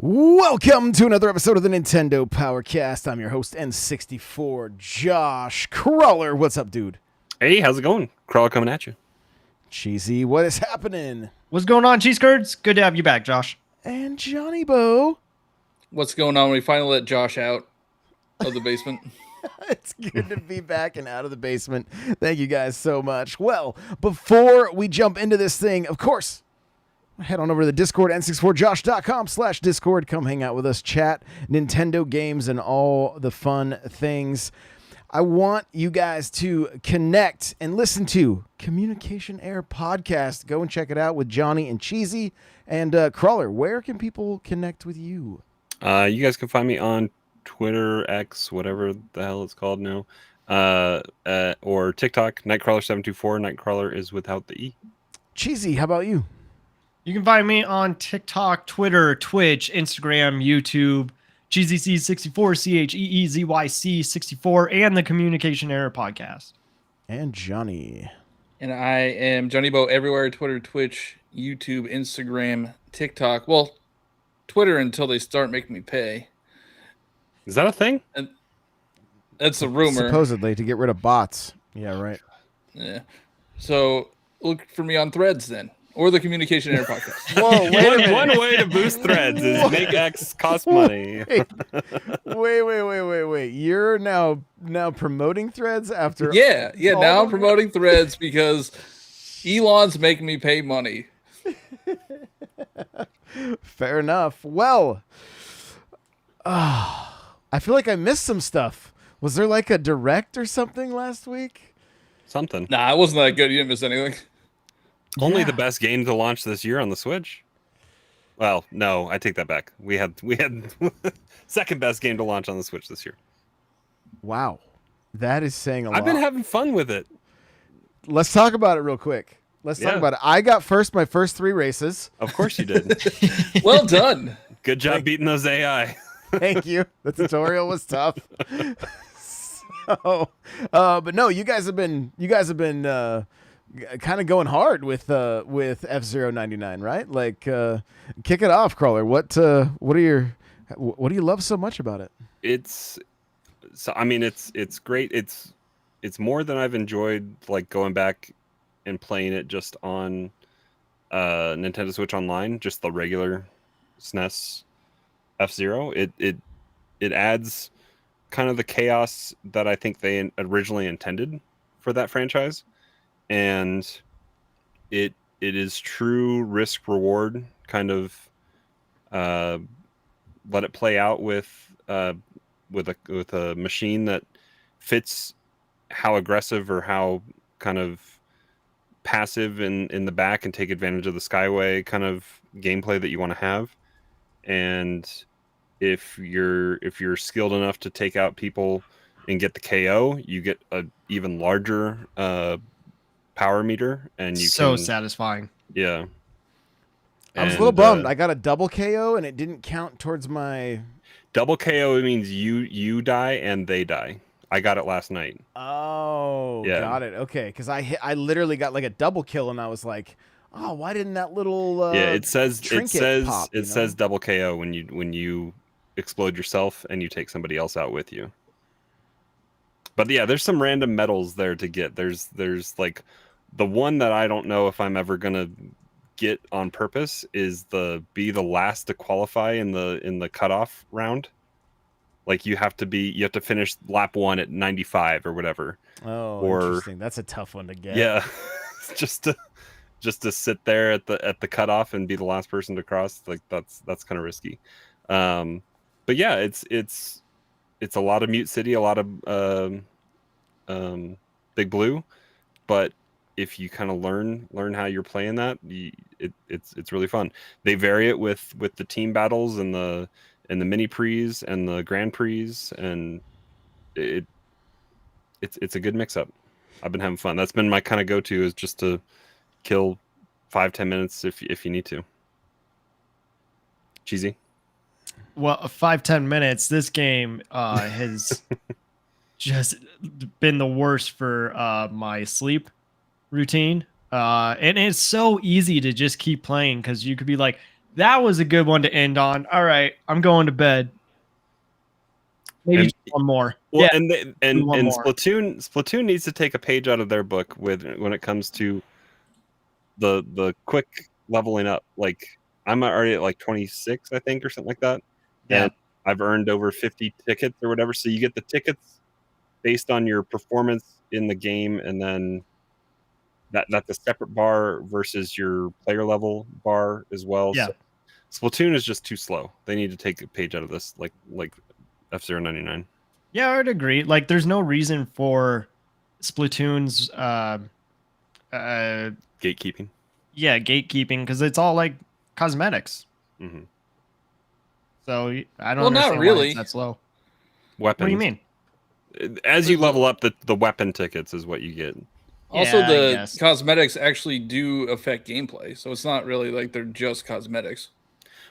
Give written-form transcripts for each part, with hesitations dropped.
Welcome to another episode of the Nintendo Powercast. I'm your host, N64, Josh Crawler. What's up, dude? Hey, how's it going? Crawler coming at you. Cheesy, what is happening? What's going on, Cheese Curds? Good to have you back, Josh. And Johnny Bo. What's going on? We finally let Josh out of the basement. It's good to be back and out of the basement. Thank you guys so much. Well, before we jump into this thing, of course, head on over to the Discord, n64josh.com/Discord. Come hang out with us, chat Nintendo games and all the fun things. I want you guys to connect and listen to Communication Air Podcast. Go and check it out with Johnny and Cheesy. And Crawler, where can people connect with you? You guys can find me on Twitter, X, whatever the hell it's called now, or TikTok, Nightcrawler724. Nightcrawler is without the E. Cheesy, how about you? You can find me on TikTok, Twitter, Twitch, Instagram, YouTube, GZC64, CHEEZYC64, and the Communication Error Podcast. And Johnny. And I am Johnny Bo everywhere: Twitter, Twitch, YouTube, Instagram, TikTok. Well, Twitter until they start making me pay. Is that a thing? And that's a rumor. Supposedly to get rid of bots. Yeah, right. Yeah. So look for me on Threads then, or the Communication Error Podcast. Whoa, wait One way to boost threads is make X cost money. Wait. You're now promoting Threads after Yeah. Now I'm promoting Threads because Elon's making me pay money. Fair enough. Well, I feel like I missed some stuff. Was there like a direct or something last week? Something. Nah, it wasn't that good. You didn't miss anything. Only Yeah. the best game to launch this year on the Switch. Well, no, I take that back. We had second best game to launch on the Switch this year. Wow. That is saying a lot. I've been having fun with it. Let's talk about it real quick. Let's talk about it. I got my first 3 races. Of course you did. Well done. Good job beating those AI. Thank you. The tutorial was tough. So, but no, you guys have been kind of going hard with F-Zero99, right? Like, kick it off, Crawler. What do you love so much about it? It's great. It's more than I've enjoyed, like going back and playing it just on Nintendo Switch Online, just the regular SNES F-Zero. It adds kind of the chaos that I think they originally intended for that franchise, and it is true risk reward kind of. Let it play out with a machine that fits how aggressive or how kind of passive in the back and take advantage of the Skyway kind of gameplay that you want to have. And if you're skilled enough to take out people and get the KO, you get a even larger power meter, and you So can, satisfying. yeah. I was a little bummed. I got a double KO and it didn't count towards my Double KO means you die and they die. I got it last night. Oh, Yeah. got it. Okay, because I literally got like a double kill and I was like, oh, why didn't that little It says trinket pop, it says double KO when you explode yourself and you take somebody else out with you. But yeah, there's some random medals there to get. There's like the one that I don't know if I'm ever gonna get on purpose is be the last to qualify in the cutoff round. Like you have to finish lap 1 at 95 or whatever. Oh, interesting. That's a tough one to get. Yeah. just to sit there at the cutoff and be the last person to cross, like that's kind of risky. But yeah, it's a lot of Mute City, a lot of Big Blue, but if you kind of learn how you're playing that, it's really fun. They vary it with the team battles and the mini prees and the grand prees, and it's a good mix up. I've been having fun. That's been my kind of go-to, is just to kill 5-10 minutes if you need to. Cheesy. Well, 5-10 minutes. This game has just been the worst for my sleep routine. And it's so easy to just keep playing because you could be like, That was a good one to end on. All right, I'm going to bed. Maybe And- just one more. Well, Yeah, and one more. Splatoon needs to take a page out of their book when it comes to the quick leveling up. Like I'm already at like 26, I think, or something like that. Yeah. And I've earned over 50 tickets or whatever. So you get the tickets based on your performance in the game, and then that's a separate bar versus your player level bar as well. Yeah. So Splatoon is just too slow. They need to take a page out of this, like F-Zero99. Yeah, I would agree. Like, there's no reason for Splatoon's, Gatekeeping. yeah, gatekeeping, because it's all like cosmetics. Mm-hmm. So I don't Well, not understand why really. it's that slow. Weapons. What do you mean? As you level up, the weapon tickets is what you get. Also, Yeah, I the guess. cosmetics actually do affect gameplay, so it's not really like they're just cosmetics.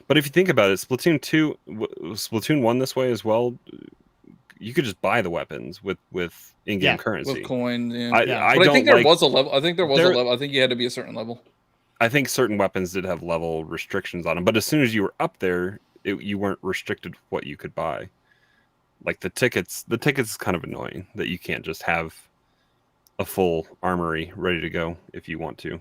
But if you think about it, Splatoon 1 this way as well. You could just buy the weapons with in-game Yeah, currency. With coins, yeah. I But don't I think there like, was a level. I think there was a there- level. I think you had to be a certain level. I think certain weapons did have level restrictions on them, but as soon as you were up there, you weren't restricted what you could buy. Like the tickets is kind of annoying that you can't just have a full armory ready to go if you want to.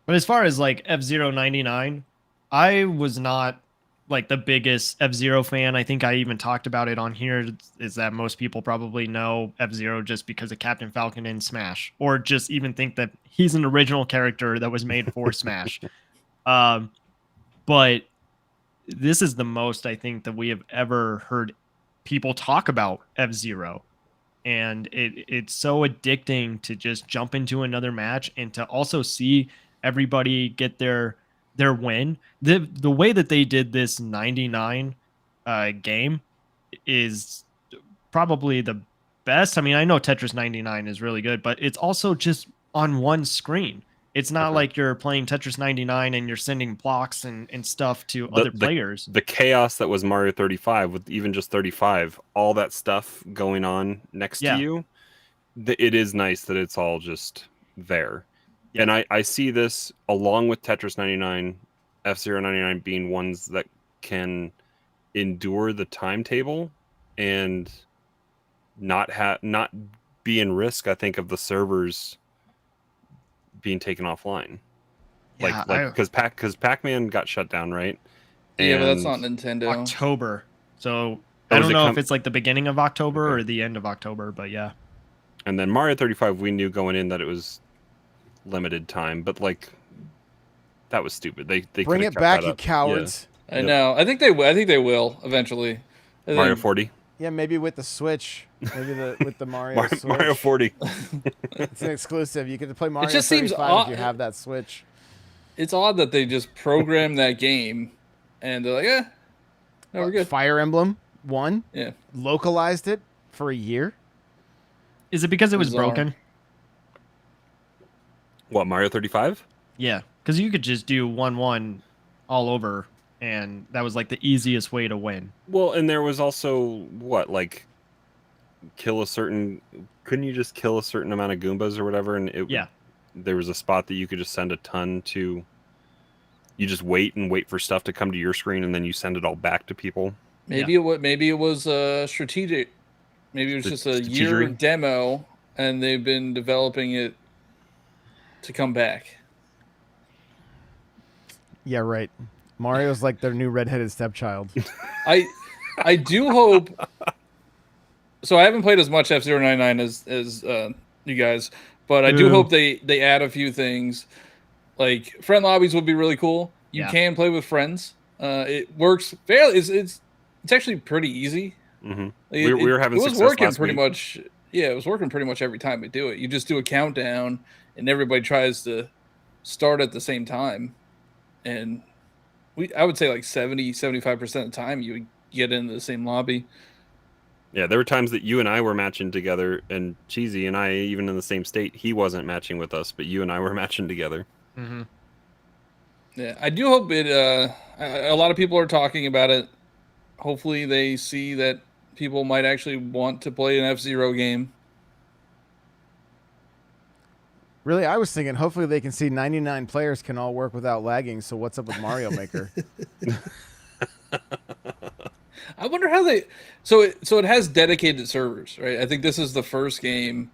But as far as like F-Zero99, I was not like the biggest F-Zero fan. I think I even talked about it on here, is that most people probably know F-Zero just because of Captain Falcon in Smash, or just even think that he's an original character that was made for Smash. But this is the most I think that we have ever heard people talk about F-Zero. And it's so addicting to just jump into another match and to also see everybody get their win. The way that they did this 99 game is probably the best. I mean, I know Tetris 99 is really good, but it's also just on one screen. It's not like you're playing Tetris 99 and you're sending blocks and stuff to other players. The chaos that was Mario 35, with even just 35, all that stuff going on next to you, it is nice that it's all just there. Yeah. And I see this along with Tetris 99, F-Zero99 being ones that can endure the timetable and not be in risk, I think, of the servers being taken offline. Yeah, because Pac-Man got shut down, right? Yeah, but that's not Nintendo. October. So I don't know if it's like the beginning of October or the end of October, but yeah. And then Mario 35, we knew going in that it was limited time, but like that was stupid. They bring it back, you cowards. Yeah. I know. I think they will eventually. Mario 40. Yeah, maybe with the Switch. Maybe with the Mario Switch. Mario 40. It's an exclusive. You get to play Mario it just 35 seems odd. if you have that Switch. It's odd that they just program that game and they're like, no, we're good. Fire Emblem 1. Yeah. Localized it for a year. Is it because it was broken? What, Mario 35? Yeah, because you could just do 1-1 all over, and that was like the easiest way to win. Well, and there was also couldn't you just kill a certain amount of Goombas or whatever? And there was a spot that you could just send a ton to. You just wait for stuff to come to your screen, and then you send it all back to people. Maybe it was strategic. Maybe it was just a year demo, and they've been developing it to come back. Yeah, right. Mario's like their new redheaded stepchild. I do hope. So I haven't played as much F-Zero99 as you guys, but I do hope they add a few things. Like friend lobbies would be really cool. You can play with friends. It works fairly. It's actually pretty easy. Mm-hmm. We were having success last pretty week. much. Yeah, it was working pretty much every time we do it. You just do a countdown, and everybody tries to start at the same time. And I would say like 70-75% of the time you would get into the same lobby. Yeah, there were times that you and I were matching together, and Cheesy and I, even in the same state, he wasn't matching with us, but you and I were matching together. Mm-hmm. Yeah, I do hope it. A lot of people are talking about it. Hopefully, they see that people might actually want to play an F-Zero game. Really, I was thinking hopefully they can see 99 players can all work without lagging. So what's up with Mario Maker? I wonder how they. So it has dedicated servers, right? I think this is the first Nintendo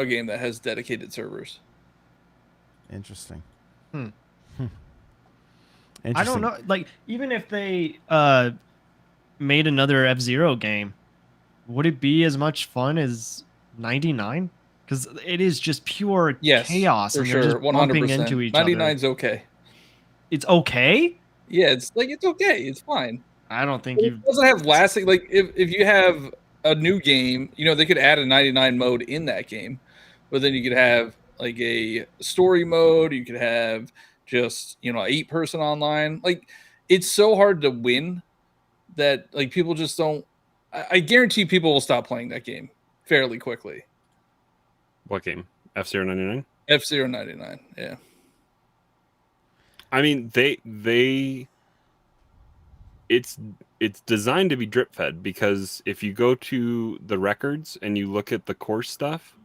game that has dedicated servers. Interesting. I don't know. Like, even if they made another F-Zero game, would it be as much fun as 99? Because it is just pure chaos, for and sure, they're just 100%. bumping into each 99's other. okay. It's okay? Yeah, it's okay. It's fine. I don't think It doesn't have lasting. Like if you have a new game, they could add a 99 mode in that game, but then you could have like a story mode. You could have just 8-person online. Like, it's so hard to win that like people just don't. I guarantee people will stop playing that game fairly quickly. What game? F-Zero99? F-Zero99, yeah. I mean, it's designed to be drip fed, because if you go to the records and you look at the course stuff,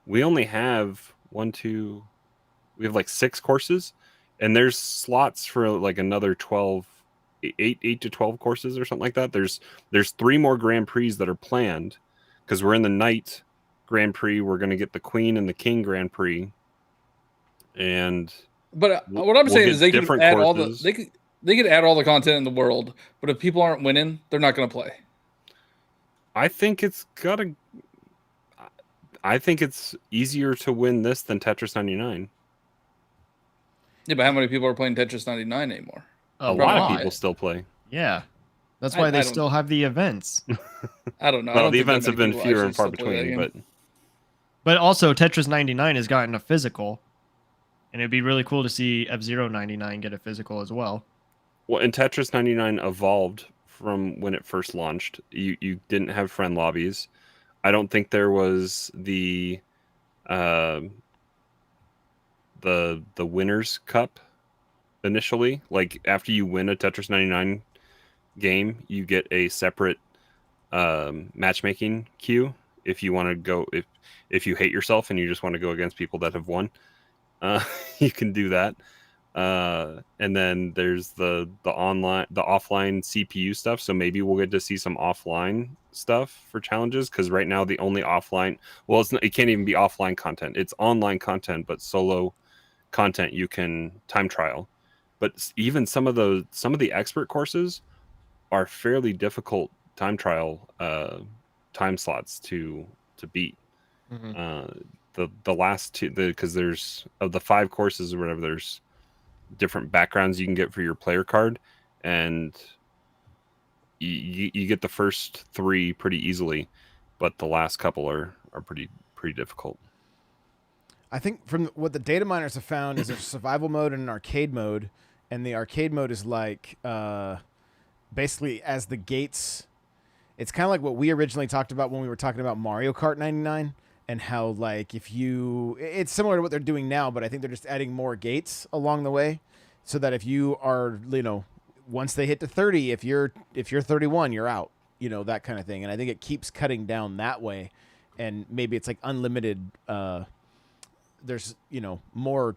we only have we have like 6 courses, and there's slots for like another 8 to 12 courses or something like that. There's 3 more Grand Prix that are planned, because we're in the night Grand Prix. We're going to get the Queen and the King Grand Prix, and what I'm saying is they could add courses. they could add all the content in the world, but if people aren't winning, they're not going to play. I think it's easier to win this than Tetris 99. Yeah, but how many people are playing Tetris 99 anymore? A lot of people still play. Yeah. That's why they still have the events. I don't know. Well, the events have been fewer and far between, but also Tetris 99 has gotten a physical, and it'd be really cool to see F-Zero99 get a physical as well. Well, and Tetris 99 evolved from when it first launched. You didn't have friend lobbies. I don't think there was the Winners Cup initially. Like, after you win a Tetris 99 game, you get a separate matchmaking queue if you want to go, if you hate yourself and you just want to go against people that have won. You can do that. And then there's the offline CPU stuff, so maybe we'll get to see some offline stuff for challenges, because right now the only offline, well, it can't even be offline content. It's online content, but solo content you can time trial. But even some of the expert courses are fairly difficult time trial time slots to beat. The last 2, because there's, of the 5 courses or whatever, there's different backgrounds you can get for your player card, and you get the first 3 pretty easily, but the last couple are pretty difficult. I think from what the data miners have found is a survival mode and an arcade mode, and the arcade mode is like basically as the gates. It's kind of like what we originally talked about when we were talking about Mario Kart 99, and how like it's similar to what they're doing now, but I think they're just adding more gates along the way, so that if you are, once they hit to 30, if you're 31, you're out, that kind of thing. And I think it keeps cutting down that way, and maybe it's like unlimited. There's more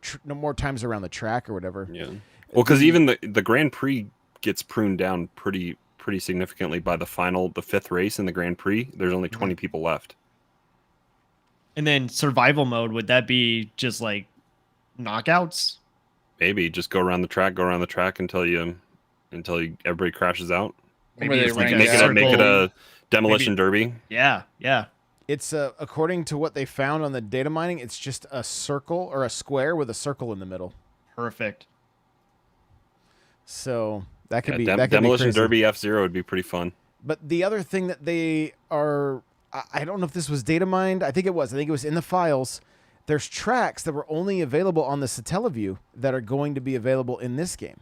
times around the track or whatever. Yeah. Well, because even the Grand Prix gets pruned down pretty significantly by the 5th race in the Grand Prix. There's only 20 people left. And then survival mode, would that be just like knockouts? Maybe just go around the track until everybody crashes out. Maybe They it's like Make it a demolition derby. Yeah. It's according to what they found on the data mining, it's just a circle or a square with a circle in the middle. Perfect. So that could be demolition be crazy. derby F-Zero would be pretty fun. But the other thing that they are, I don't know if this was data mined. I think it was in the files. There's tracks that were only available on the Satellaview that are going to be available in this game.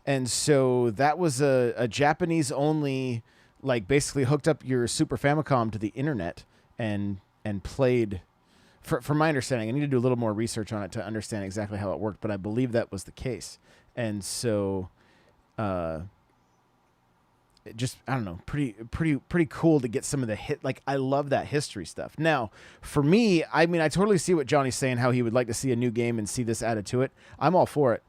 And so that was a Japanese only, like basically hooked up your Super Famicom to the internet and played. From my understanding, I need to do a little more research on it to understand exactly how it worked, but I believe that was the case. And so just, I don't know, pretty cool to get some of the hit. Like, I love that history stuff. Now, for me, I mean, I totally see what Johnny's saying, how he would like to see a new game and see this added to it. I'm all for it.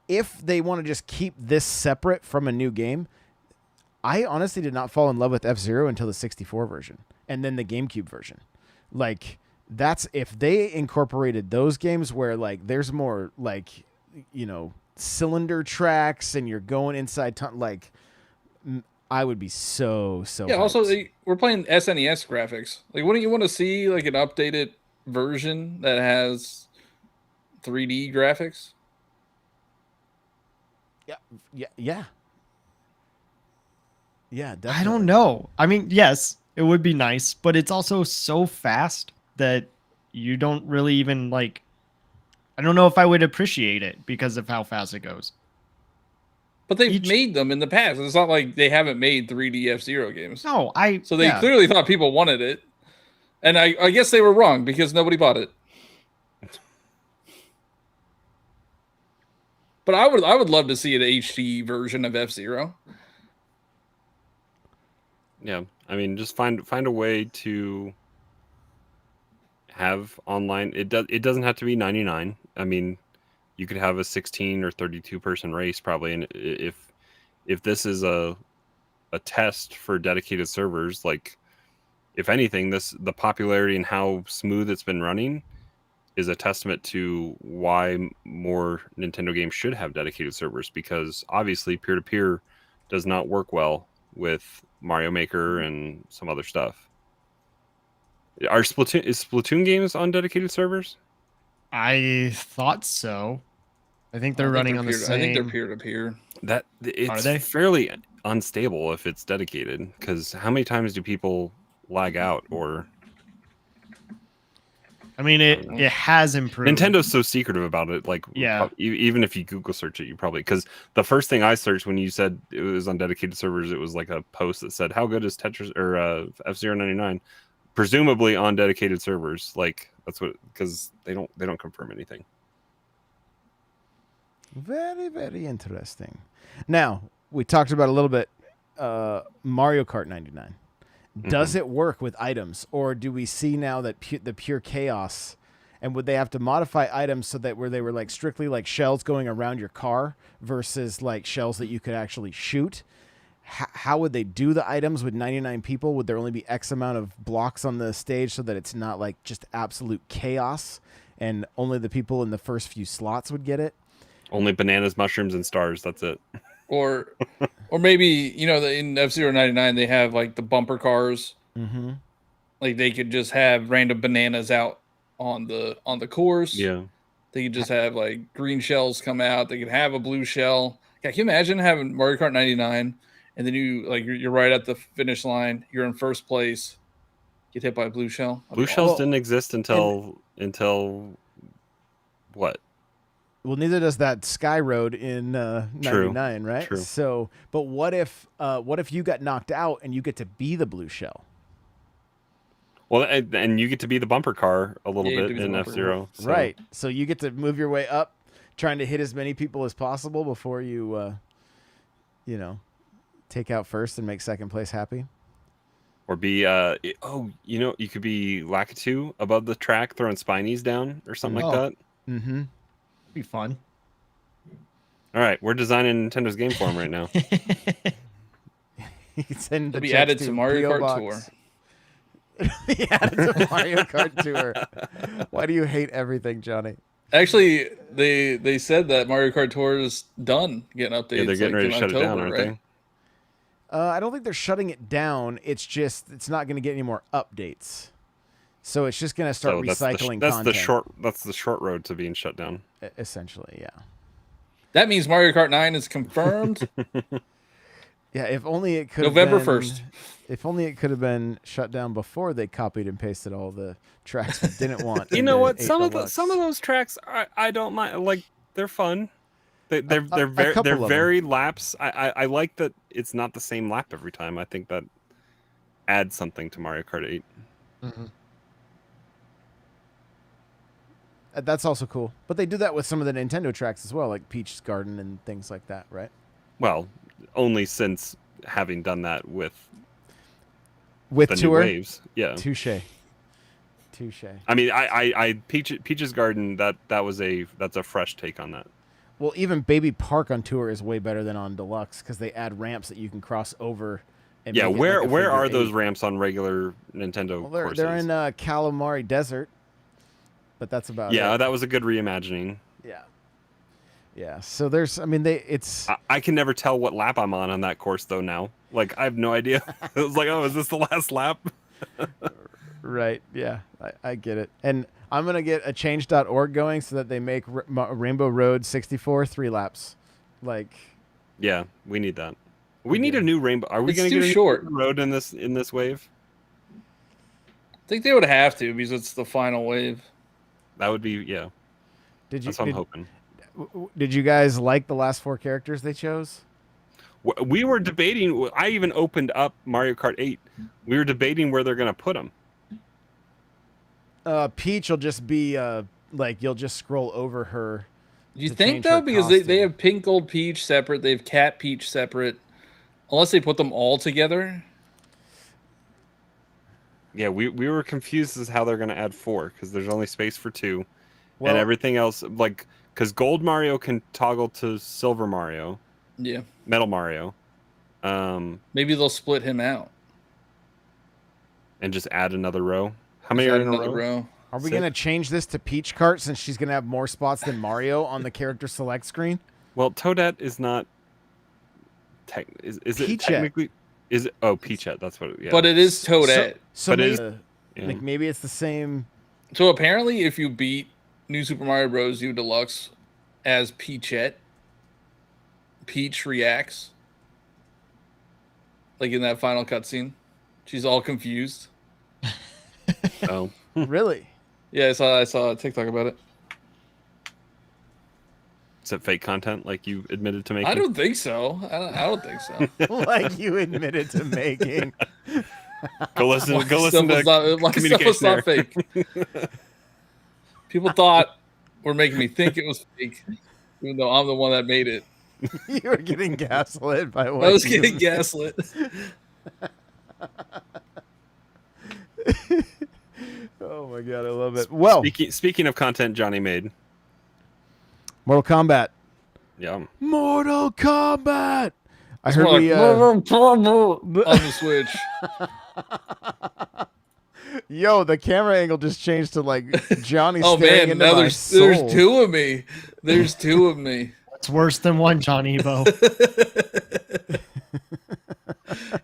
If they want to just keep this separate from a new game, I honestly did not fall in love with F-Zero until the 64 version and then the GameCube version. Like, that's, if they incorporated those games where, like, there's more, like, you know, cylinder tracks and you're going inside, like, I would be so Yeah. hyped. Also, we're playing SNES graphics. Like, wouldn't you want to see like an updated version that has 3D graphics? Yeah. Definitely. I don't know. I mean, yes, it would be nice, but it's also so fast that you don't really even like. I don't know if I would appreciate it because of how fast it goes. But they've made them in the past. It's not like they haven't made 3D F-Zero games. No, So they clearly thought people wanted it. And I guess they were wrong because nobody bought it. But I would love to see an HD version of F-Zero. Yeah, I mean, just find a way to have online. It doesn't have to be 99. I mean, you could have a 16 or 32 person race probably, and if this is a test for dedicated servers, like, if anything, the popularity and how smooth it's been running is a testament to why more Nintendo games should have dedicated servers, because obviously peer-to-peer does not work well with Mario Maker and some other stuff. Is Splatoon games on dedicated servers? I thought so. I think they're running on the same. I think they're peer-to-peer. It's they? fairly unstable if it's dedicated, because how many times do people lag out? Or I mean, it has improved. Nintendo's so secretive about it. Like, yeah, even if you Google search it, you probably, because the first thing I searched when you said it was on dedicated servers, it was like a post that said, "How good is Tetris or F-Zero99?" Presumably on dedicated servers. Like, that's what, because they don't confirm anything. Very, very interesting. Now, we talked about a little bit Mario Kart 99. Does it work with items, or do we see now that the pure chaos, and would they have to modify items so that where they were like strictly like shells going around your car versus like shells that you could actually shoot? How would they do the items with 99 people? Would there only be X amount of blocks on the stage so that it's not like just absolute chaos and only the people in the first few slots would get it? Only bananas, mushrooms, and stars. That's it. Or maybe, you know, in F-Zero99 they have like the bumper cars. Mm-hmm. Like they could just have random bananas out on the course. Yeah. They could just have like green shells come out. They could have a blue shell. Yeah, can you imagine having Mario Kart 99 and then you're right at the finish line, you're in first place, get hit by a blue shell? Blue shells didn't exist until what? Well, neither does that Sky Road in 99, right? True. So, but what if you got knocked out and you get to be the blue shell? Well, and you get to be the bumper car a little bit in F-Zero. So. Right. So you get to move your way up, trying to hit as many people as possible before you, take out first and make second place happy. Or be, you could be Lakitu above the track throwing Spinies down or something like that. Mm-hmm. Be fun. All right, we're designing Nintendo's game for him right now. It'll be added to Mario Kart Tour. Be added to Mario Kart Tour. Why do you hate everything, Johnny? Actually, they said that Mario Kart Tour is done getting updates. Yeah, they're getting ready to shut it down, aren't they? I don't think they're shutting it down. It's just it's not going to get any more updates. So it's just going to start recycling content. That's the short road to being shut down. Essentially, yeah. That means Mario Kart 9 is confirmed. Yeah, if only it could November 1st. If only it could have been shut down before they copied and pasted all the tracks we didn't want. You know what? Some of those tracks I don't mind. Like, they're fun. They're very laps. I like that it's not the same lap every time. I think that adds something to Mario Kart 8. Mm-hmm. That's also cool. But they do that with some of the Nintendo tracks as well, like Peach's Garden and things like that, right? Well, only since having done that with With the new Tour? waves. Yeah. Touche. I mean, I Peach's Garden, that's a fresh take on that. Well, even Baby Park on Tour is way better than on Deluxe because they add ramps that you can cross over. And Yeah, make it where like a where are figure those eight. ramps on regular Nintendo Well, courses? they're in Calamari Desert, but that's about Yeah, it. that was a good reimagining. Yeah. So there's, I mean, it's. I can never tell what lap I'm on that course though now. Like I have no idea. It was like, oh, is this the last lap? Right. Yeah, I get it. And I'm going to get a change.org going so that they make Rainbow Road 64 3 laps. Like, Yeah, we need that. We need a new rainbow. Are we It's going to too get a short. new road in this wave? I think they would have to because it's the final wave. That would be, yeah. did you That's what I'm hoping. did you guys like the last 4 characters they chose? We were debating. I even opened up Mario Kart 8. We were debating where they're going to put them. Peach will just be like you'll just scroll over her. You to think change though, her because they costume. have Pink Gold Peach separate, they have Cat Peach separate. Unless they put them all together. Yeah, we were confused as how they're going to add 4 because there's only space for 2, Well, and everything else like because Gold Mario can toggle to Silver Mario, Yeah. Metal Mario, Maybe they'll split him out. and just add another row. How many Just are add in a another row? row. are we 6? going to change this to Peach Cart since she's going to have more spots than Mario on the character select screen? Well, Toadette is not. Is it Peachette. technically? Is it? Oh, Peachette. That's what. Yeah. But it is Toadette. So But it maybe, is- yeah. like maybe it's the same. So apparently, if you beat New Super Mario Bros. U Deluxe as Peachette, Peach reacts. Like in that final cutscene. She's all confused. Oh, Really? Yeah, I saw a TikTok about it. is it fake content like you admitted to making? I don't think so. I don't think so. Like you admitted to making. Go listen. My Go listen stuff to was not, my stuff communication was not there. fake. People thought were making me think it was fake, even though I'm the one that made it. You were getting gaslit by what I was you getting said. gaslit. Oh my god, I love it. Well, Speaking of content, Johnny made. Mortal Kombat. Yeah. Mortal Kombat. I It's heard more we. like, on the Switch. Yo, the camera angle just changed to like Johnny Oh staring man, into now my there's soul. 2 of me. There's 2 of me. It's worse than one, John Evo.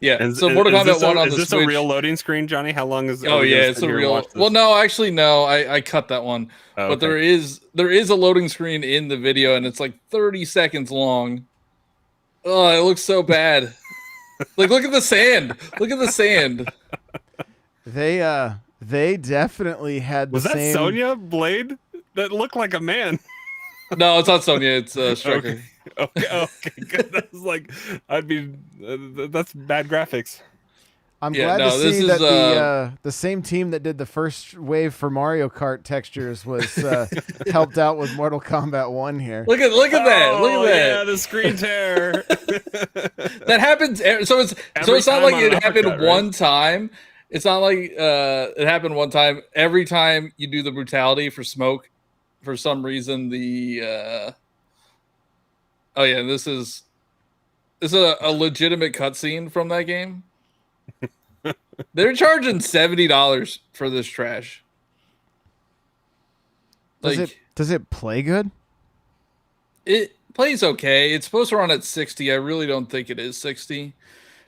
Yeah. Is- So is- Mortal is Kombat this 1 on is the this Switch. a real loading screen, Johnny? How long is? Oh are we gonna yeah, it's sit a here and real. watch this? Well, no, actually, no. I cut that one. Oh, But okay. there is a loading screen in the video, and it's like 30 seconds long. Oh, it looks so bad. Like, look at the sand. Look at the sand. They definitely had the Was that same. Sonya Blade? That looked like a man. No, it's not Sonya. It's Striker. Okay, good. That was like, I'd be. That's bad graphics. I'm Yeah, glad no, to this see is, that the same team that did the first wave for Mario Kart textures was helped out with Mortal Kombat 1 here. Look at that. Look Oh, at yeah, that. the screen tear. That happens. So it's Every not time like on it an happened uppercut, right? one time. It's not like it happened one time. Every time you do the brutality for Smoke, for some reason the oh yeah, this is a legitimate cutscene from that game. They're charging $70 for this trash. Does it play good? It plays okay. It's supposed to run at 60. I really don't think it is 60.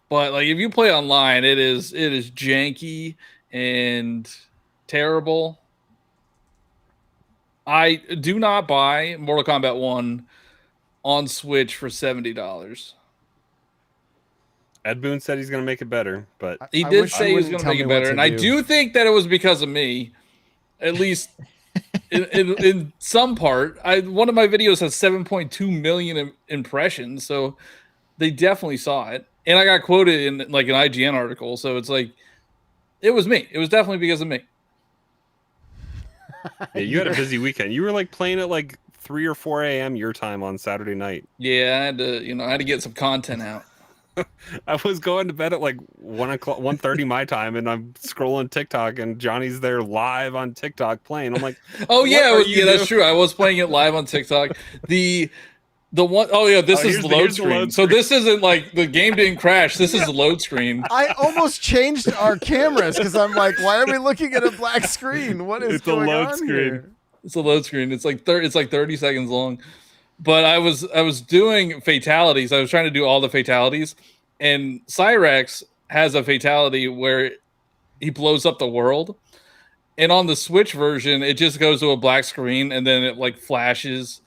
But like if you play online, it is janky and terrible. I do not buy Mortal Kombat 1 on Switch for $70. Ed Boon said he's going to make it better, but He I did wish say you he was wouldn't going to tell make me it what better, to and I do. do think that it was because of me. At least in some part. One of my videos has 7.2 million impressions, so they definitely saw it. And I got quoted in like an IGN article, so it's like it was me. It was definitely because of me. yeah, you had a busy weekend. You were like playing at like 3 or 4 a.m. your time on Saturday night. Yeah, I had to get some content out. I was going to bed at like 1:00, 1:30 my time, and I'm scrolling TikTok, and Johnny's there live on TikTok playing. I'm like, Oh what yeah, are you that's doing? true. I was playing it live on TikTok. The one oh yeah, this is here's the the- load here's the screen. load So this isn't like the game didn't crash. This is the load screen. I almost changed our cameras because I'm like, why are we looking at a black screen? What is It's a going load on screen. here? It's a load screen. It's like 30 seconds long. But I was doing fatalities. I was trying to do all the fatalities, and Cyrex has a fatality where he blows up the world. And on the Switch version, it just goes to a black screen and then it like flashes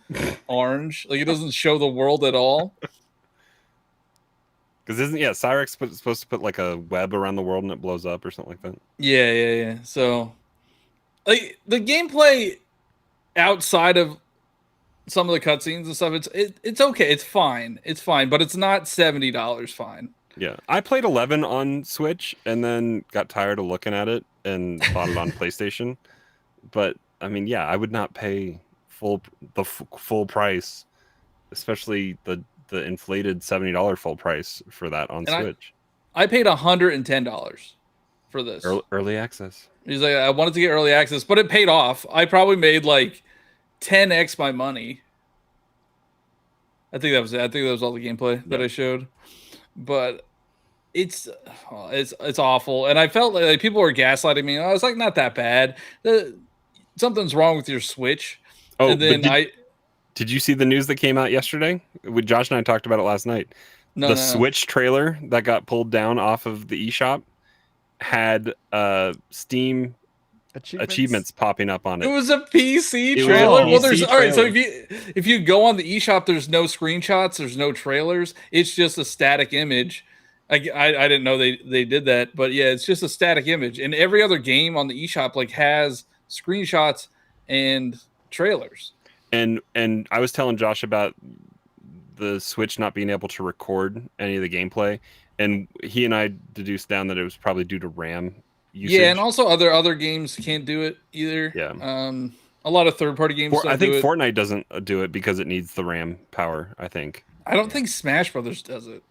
orange. Like it doesn't show the world at all. Because Cyrex supposed to put like a web around the world and it blows up or something like that. Yeah. So like the gameplay outside of some of the cutscenes and stuff, it's okay. It's fine. It's fine, but it's not $70 fine. Yeah, I played 11 on Switch and then got tired of looking at it and bought it on PlayStation. But I mean, yeah, I would not pay full price, especially the inflated $70 full price for that on Switch. I paid $110 for this early access. He's like, I wanted to get early access, but it paid off. I probably made like 10x my money. I think that was it. I think that was all the gameplay that I showed. But it's awful, and I felt like people were gaslighting me. I was like, not that bad. Something's wrong with your Switch. Oh, and then did you see the news that came out yesterday? Josh and I talked about it last night. The Switch trailer that got pulled down off of the eShop had Steam achievements popping up on it. It was a PC trailer. Well, there's all right. So if you go on the eShop, there's no screenshots, there's no trailers. It's just a static image. I didn't know they did that, but yeah, it's just a static image. And every other game on the eShop like has screenshots and trailers. And I was telling Josh about the Switch not being able to record any of the gameplay, and he and I deduced down that it was probably due to RAM usage. Yeah, and also other games can't do it either. Yeah. A lot of third-party games I think Fortnite doesn't do it because it needs the RAM power, I think. I don't think Smash Brothers does it.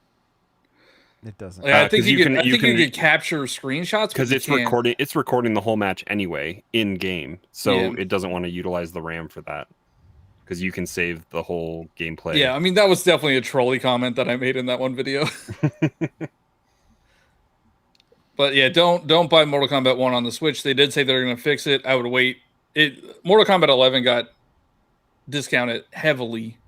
It doesn't. Like, I think you can capture screenshots because it's recording. It's recording the whole match anyway in game, so it doesn't want to utilize the RAM for that because you can save the whole gameplay. Yeah, I mean that was definitely a trolley comment that I made in that one video. But yeah, don't buy Mortal Kombat 1 on the Switch. They did say they're going to fix it. I would wait. Mortal Kombat 11 got discounted heavily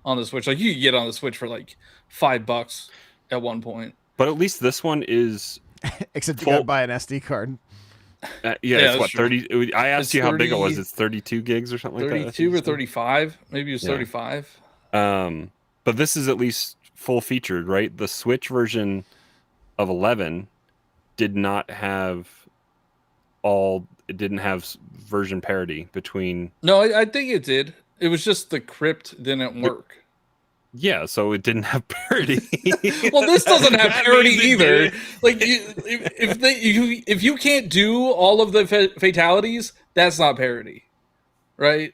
on the Switch. Like you could get on the Switch for like $5 at one point. But at least this one is. Except you gotta buy an SD card. It's what, 30? I asked you how big it was. It's 32 gigs or something like that. 32 or 35? Maybe it was 35. But this is at least full featured, right? The Switch version of 11 did not have it didn't have version parity between. No, I think it did. It was just the crypt didn't work. Yeah, so it didn't have parity. Well, this doesn't have parity either. Like, if you can't do all of the fatalities, that's not parity, right?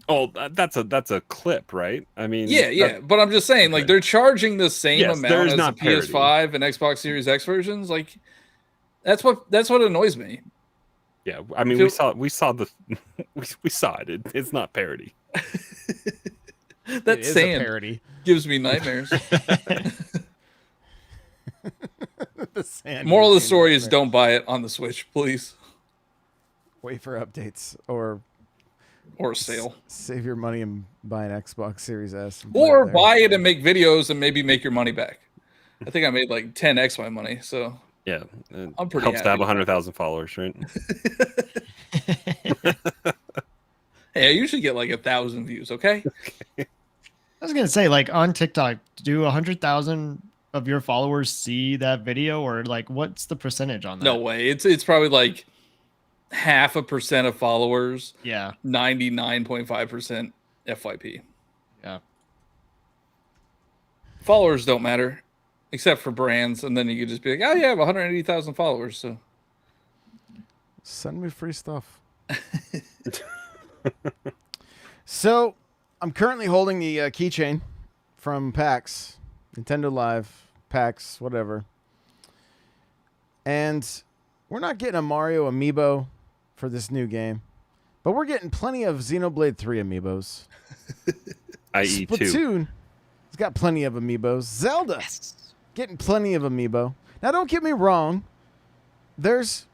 Oh, that's a clip, right? I mean, yeah. But I'm just saying, like, they're charging the same amount as the PS5 parity. And Xbox Series X versions. Like, that's what annoys me. Yeah, I mean, we saw it. It's not parity. That sand parody gives me nightmares. The sand Moral of the story is don't buy it on the Switch, please. Wait for updates or a sale. Save your money and buy an Xbox Series S. Or buy it and make videos and maybe make your money back. I think I made like 10x my money, so yeah, I'm pretty helps to have happy. 100,000 followers, right? Hey, I usually get like 1,000 views. Okay. I was gonna say, like on TikTok, do 100,000 of your followers see that video, or like what's the percentage on that? No way. It's probably like 0.5% of followers. Yeah. 99.5% FYP. Yeah. Followers don't matter, except for brands, and then you could just be like, "Oh, yeah, I have 180,000 followers." So send me free stuff. So, I'm currently holding the keychain from PAX, Nintendo Live packs, whatever. And we're not getting a Mario amiibo for this new game, but we're getting plenty of Xenoblade 3 amiibos. i.e. 2. Splatoon has got plenty of amiibos. Zelda getting plenty of amiibo. Now, don't get me wrong. There's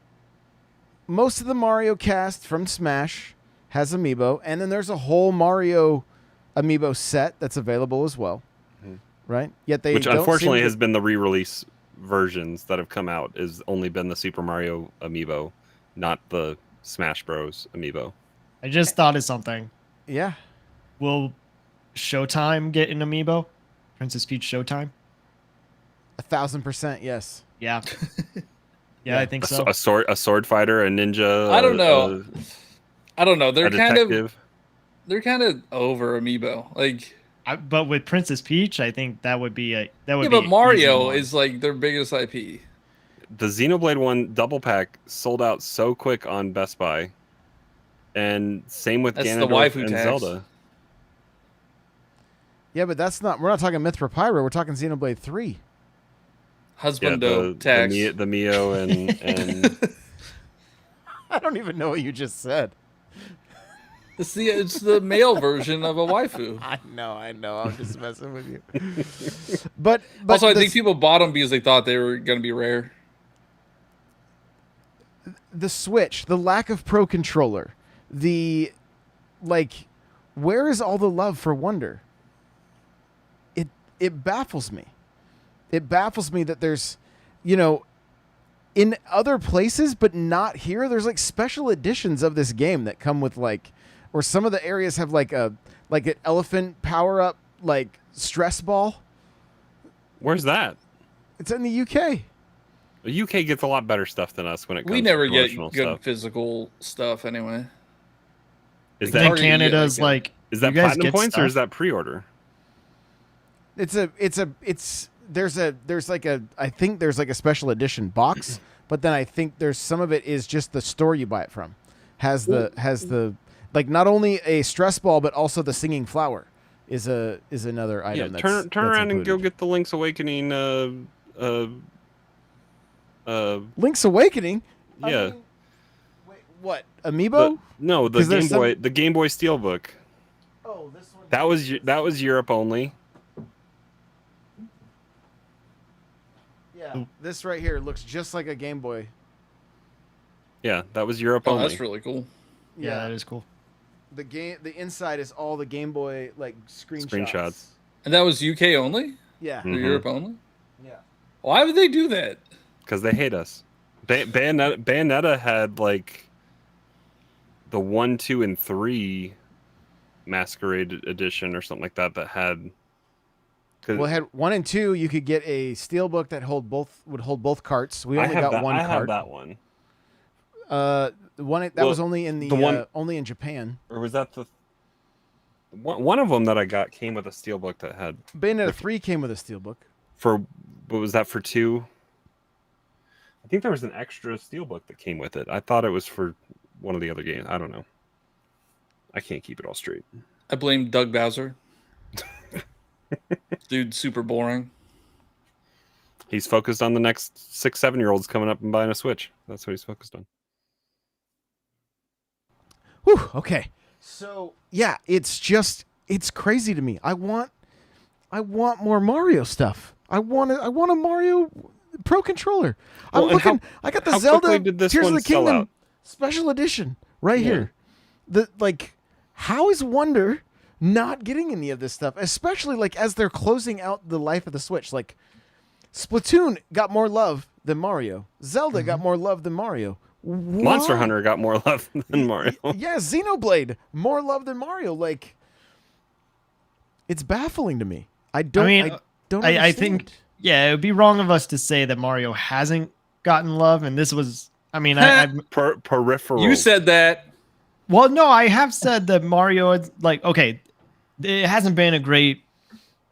most of the Mario cast from Smash has amiibo, and then there's a whole Mario amiibo set that's available as well. Right? Yet they Which don't unfortunately seem to- has been the re-release versions that have come out. Is only been the Super Mario amiibo, not the Smash Bros amiibo. I just thought of something. Yeah. Will Showtime get an amiibo? Princess Peach Showtime? 1,000%, yes. Yeah. Yeah, I think so. A sword fighter, a ninja. I don't know. I don't know. They're a kind detective. of over amiibo. Like, But with Princess Peach, I think that would be a that would yeah, be but an Mario easy one. is like their biggest IP. The Xenoblade 1 double pack sold out so quick on Best Buy, and same with That's the Ganondorf waifu and tax. Zelda. Yeah, but we're not talking Mithra Pyro, we're talking Xenoblade 3. Yeah, Husbando tax. the Mio and I don't even know what you just said. It's the male version of a waifu. I know. I'm just messing with you. But Also, I the, think people bought them because they thought they were going to be rare. the Switch, the lack of Pro Controller, where is all the love for Wonder? It baffles me. It baffles me that there's, in other places, but not here. There's like special editions of this game that come with or some of the areas have an elephant power up, stress ball. where's that? It's in the UK. The UK gets a lot better stuff than us when it comes We never to get promotional good stuff. physical stuff anyway. Is Then that Target, you get, Canada's like, is that you guys platinum get points or stuff? is that pre-order? I think there's like a special edition box, but then I think there's some of it is just the store you buy it from has the not only a stress ball but also the singing flower is another item. Yeah, that's turn around and go included. get the Link's Awakening. Link's Awakening. I Yeah. mean, wait, what amiibo? No, the 'Cause there's the Game Boy Steelbook. Oh, this one. That was Europe only. Yeah, this right here looks just like a Game Boy. Yeah, that was Europe Oh, only. that's really cool. Yeah, that is cool. The inside is all the Game Boy Screenshots. And that was UK only? Yeah. Or Mhm. Europe only? Yeah. Why would they do that? Because they hate us. Bayonetta had the 1, 2, and 3 Masquerade edition or something like that had. Well, it had 1 and 2. You could get a steelbook that would hold both carts. We only got one I have cart. that one. The one that was only in the one- only in Japan. Or was that the one of them that I got came with a steelbook that had Bayonetta 3 came with a steelbook. what was that for 2? I think there was an extra steelbook that came with it. I thought it was for one of the other games. I don't know. I can't keep it all straight. I blame Doug Bowser. Dude, super boring. He's focused on the next 6, 7-year-olds coming up and buying a Switch. That's what he's focused on. Whew, okay. So yeah, it's crazy to me. I want more Mario stuff. I want a Mario Pro Controller. I'm Well, and looking. I got the how Zelda quickly did this Tears of one the sell Kingdom out? special edition right Yeah. here. How is Wonder not getting any of this stuff? Especially as they're closing out the life of the Switch. Splatoon got more love than Mario. Zelda got more love than Mario. Monster Why? Hunter got more love than Mario. Yeah, Xenoblade, more love than Mario. It's baffling to me. I don't I understand. think it would be wrong of us to say that Mario hasn't gotten love, and this was. I mean, I'm Peripheral. You said that. well, no, I have said that Mario is okay. It hasn't been a great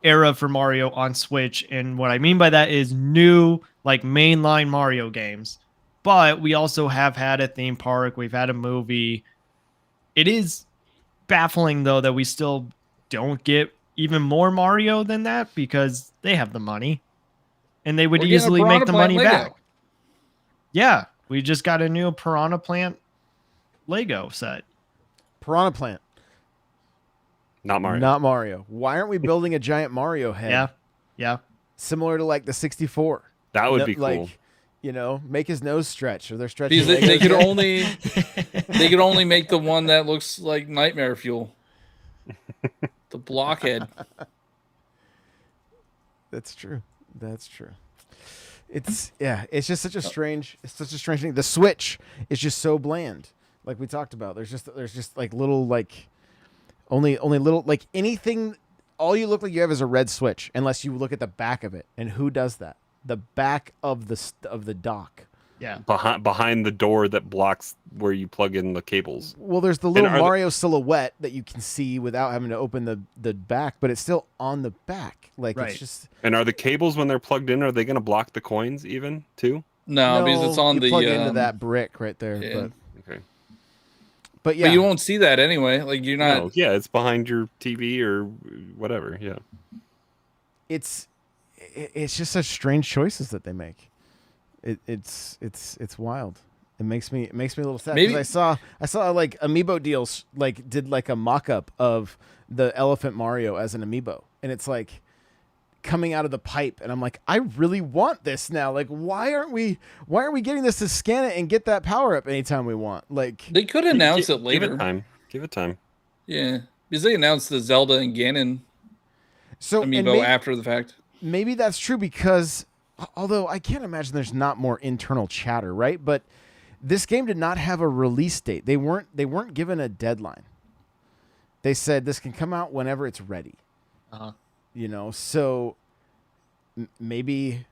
era for Mario on Switch, and what I mean by that is new mainline Mario games. But we also have had a theme park. We've had a movie. It is baffling, though, that we still don't get even more Mario than that because they have the money. and they would We're getting a easily make Piranha the Plant money Lego. back. Yeah, we just got a new Piranha Plant Lego set. Piranha Plant. Not Mario. Not Mario. Why aren't we building a giant Mario head? Yeah, yeah. Similar to like the 64. That would be cool. Like, make his nose stretch, or they're stretching. Because they could only make the one that looks like Nightmare Fuel. The blockhead. That's true. It's just such a strange thing. The Switch is just so bland. Like we talked about. There's just like little like only little like anything. All you look like you have is a red Switch, unless you look at the back of it. And who does that? The back of the dock. Yeah. Behind the door that blocks where you plug in the cables. Well, there's the little Mario silhouette that you can see without having to open the back, but it's still on the back. Like Right. it's just. And are the cables, when they're plugged in, are they going to block the coins even too? No, because it's on you the plug into that brick right there. yeah. But yeah, But you won't see that anyway. Like you're not. No, yeah, it's behind your TV or whatever. Yeah. it's just such strange choices that they make. It's wild. It makes me a little sad Maybe- because I saw like Amiibo deals like did like a mock-up of the Elephant Mario as an Amiibo, and it's like coming out of the pipe, and I'm like, I really want this now. Like, why aren't we getting this to scan it and get that power up anytime we want? Like, They could announce it later. Give it time. Yeah, because they announced the Zelda and Ganon so and Amiibo after the fact. maybe that's true because although I can't imagine there's not more internal chatter, right? But this game did not have a release date. They weren't given a deadline. They said this can come out whenever it's ready. Uh-huh. So maybe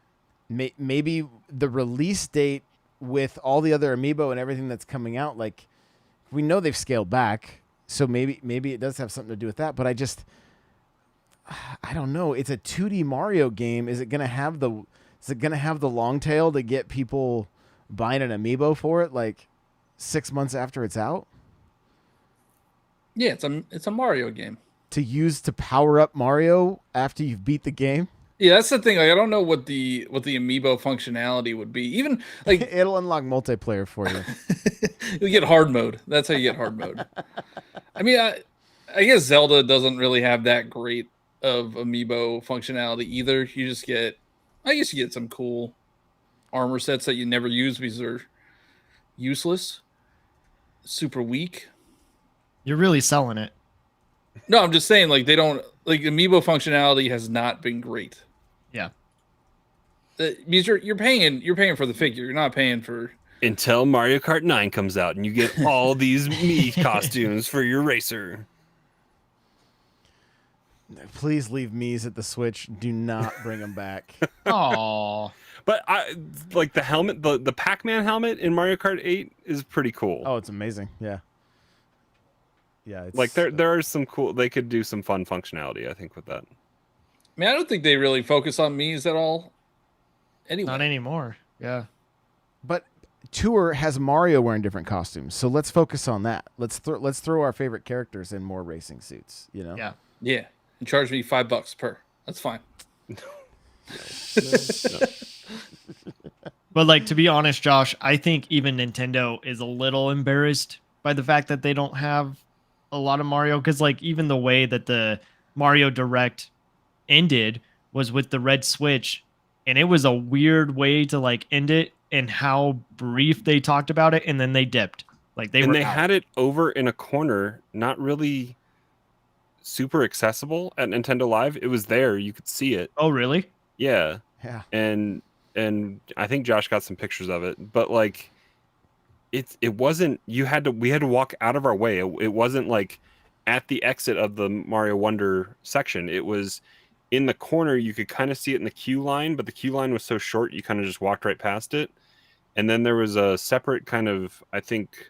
the release date with all the other Amiibo and everything that's coming out, like we know they've scaled back, so maybe it does have something to do with that. But I don't know. It's a 2D Mario game. Is it gonna have the long tail to get people buying an Amiibo for it like 6 months after it's out? Yeah, it's a Mario game. To use to power up Mario after you've beat the game? Yeah, that's the thing. Like, I don't know what the Amiibo functionality would be. Even like It'll unlock multiplayer for you. you get hard mode. That's how you get hard mode. I mean, I guess Zelda doesn't really have that great of Amiibo functionality either. You get some cool armor sets that you never use because they're useless, super weak. You're really selling it. No, I'm just saying, like, they don't like Amiibo functionality has not been great. Yeah. Because you're paying for the figure. You're not paying for Until Mario Kart 9 comes out and you get all these Mii costumes for your racer. Please leave Mii's at the Switch. Do not bring them back. Oh. But I like the helmet, the Pac-Man helmet in Mario Kart 8 is pretty cool. Oh, it's amazing. Yeah. Yeah. It's, Like there are some cool. They could do some fun functionality, I think, with that. I mean, I don't think they really focus on Mii's at all. Anyway, Not anymore. Yeah. But Tour has Mario wearing different costumes, so let's focus on that. Let's throw our favorite characters in more racing suits. Yeah. yeah, and charge me $5 per. That's fine. But like, to be honest, Josh, I think even Nintendo is a little embarrassed by the fact that they don't have a lot of Mario. Because like, even the way that the Mario Direct ended was with the red Switch, and it was a weird way to like end it, and how brief they talked about it, and then they dipped. Like they had it over in a corner, not really super accessible at Nintendo Live. It was there, you could see it. Oh, really? Yeah. Yeah. And I think Josh got some pictures of it, but like it wasn't, we had to walk out of our way. It wasn't like at the exit of the Mario Wonder section. It was in the corner. You could kind of see it in the queue line, but the queue line was so short you kind of just walked right past it. And then there was a separate kind of, I think,